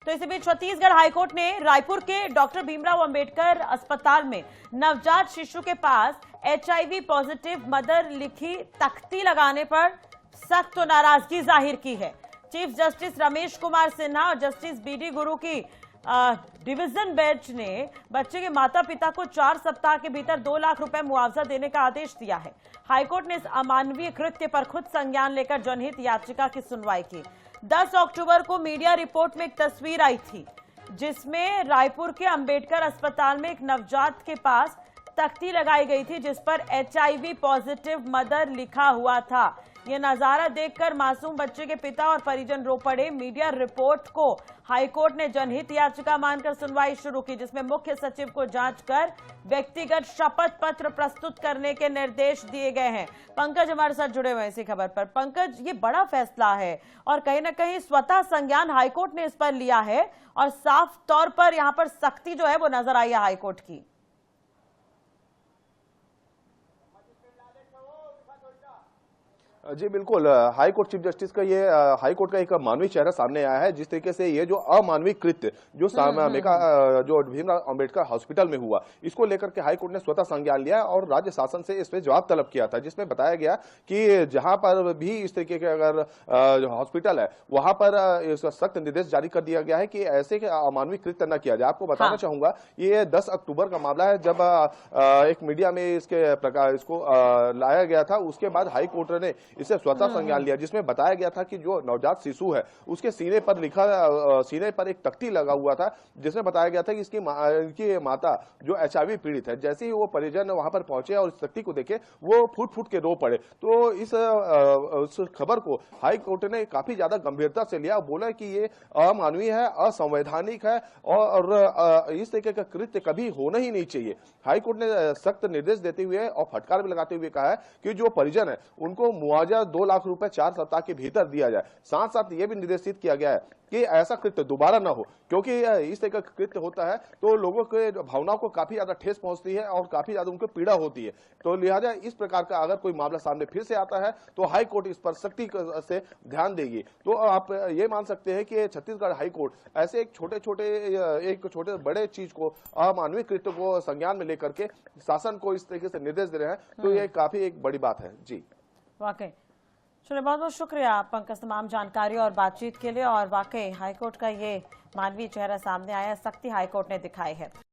तो इसी बीच छत्तीसगढ़ हाईकोर्ट ने रायपुर के डॉक्टर भीमराव अंबेडकर अस्पताल में नवजात शिशु के पास HIV पॉजिटिव मदर लिखी तख्ती लगाने पर सख्त नाराजगी जाहिर की है। चीफ जस्टिस रमेश कुमार सिन्हा और जस्टिस BD गुरु की डिवीजन बेंच ने बच्चे के माता पिता को 4 सप्ताह के भीतर 2 लाख रुपए मुआवजा देने का आदेश दिया है। हाईकोर्ट ने इस अमानवीय कृत्य पर खुद संज्ञान लेकर जनहित याचिका की सुनवाई की। 10 अक्टूबर को मीडिया रिपोर्ट में एक तस्वीर आई थी जिसमें रायपुर के अंबेडकर अस्पताल में एक नवजात के पास तख्ती लगाई गई थी जिस पर HIV पॉजिटिव मदर लिखा हुआ था। ये नजारा देखकर मासूम बच्चे के पिता और परिजन रो पड़े। मीडिया रिपोर्ट को हाईकोर्ट ने जनहित याचिका मानकर सुनवाई शुरू की, जिसमें मुख्य सचिव को जांच कर व्यक्तिगत शपथ पत्र प्रस्तुत करने के निर्देश दिए गए हैं। पंकज हमारे साथ जुड़े हुए हैं इसी खबर पर। पंकज, ये बड़ा फैसला है और कहीं ना कहीं स्वतः संज्ञान हाईकोर्ट ने इस पर लिया है और साफ तौर पर यहाँ पर सख्ती जो है वो नजर आई है हाईकोर्ट की। जी बिल्कुल, हाई कोर्ट चीफ जस्टिस का ये हाई कोर्ट का एक मानवीय चेहरा सामने आया है। जिस तरीके से ये जो अमानवीय कृत्य जो जो भीमराव अंबेडकर हॉस्पिटल में हुआ, इसको लेकर के हाई कोर्ट ने स्वतः संज्ञान लिया और राज्य शासन से इस पे जवाब तलब किया था, जिसमें बताया गया कि जहां पर भी इस तरीके के अगर हॉस्पिटल है वहां पर सख्त निर्देश जारी कर दिया गया है कि ऐसे अमानवीय कृत्य न किया जाए। आपको बताना चाहूंगा ये 10 अक्टूबर का मामला है जब एक मीडिया में इसके प्रकार इसको लाया गया था। उसके बाद हाई कोर्ट ने इसे स्वतः संज्ञान लिया, जिसमें बताया गया था कि जो नवजात शिशु है उसके सीने पर एक तख्ती लगा हुआ था, जिसमें बताया गया था कि इनकी माता जो HIV पीड़ित है। जैसे ही वो परिजन वहां पर पहुंचे और इस तख्ती को देखे वो फूट फूट के रो पड़े। तो इस खबर को हाई कोर्ट ने काफी ज्यादा गंभीरता से लिया, बोला कि ये अमानवीय है, असंवैधानिक है और इस तरीके का कृत्य कभी होना ही नहीं चाहिए। हाई कोर्ट ने सख्त निर्देश देते हुए और फटकार भी लगाते हुए कहा है कि जो परिजन है उनको मुआवजा 2 लाख रुपए 4 सप्ताह के भीतर दिया जाए। साथ साथ ये भी निर्देशित किया गया है कि ऐसा कृत्य दोबारा ना हो, क्योंकि इस तरह का कृत्य होता है तो लोगों के भावनाओं को काफी ज्यादा ठेस पहुंचती है और काफी ज्यादा उनको पीड़ा होती है। तो लिहाजा इस प्रकार का अगर कोई मामला सामने फिर से आता है तो हाई कोर्ट इस पर सख्ती से ध्यान देगी। तो आप ये मान सकते हैं कि छत्तीसगढ़ हाई कोर्ट ऐसे एक छोटे बड़े चीज को, अमानवीय कृत्य को संज्ञान में लेकर के शासन को इस तरीके से निर्देश दे रहे हैं, तो ये काफी एक बड़ी बात है। जी वाकई चलिए, बहुत बहुत शुक्रिया पंकज तमाम जानकारी और बातचीत के लिए। और वाकई हाईकोर्ट का ये मानवीय चेहरा सामने आया, सख्ती हाईकोर्ट ने दिखाई है।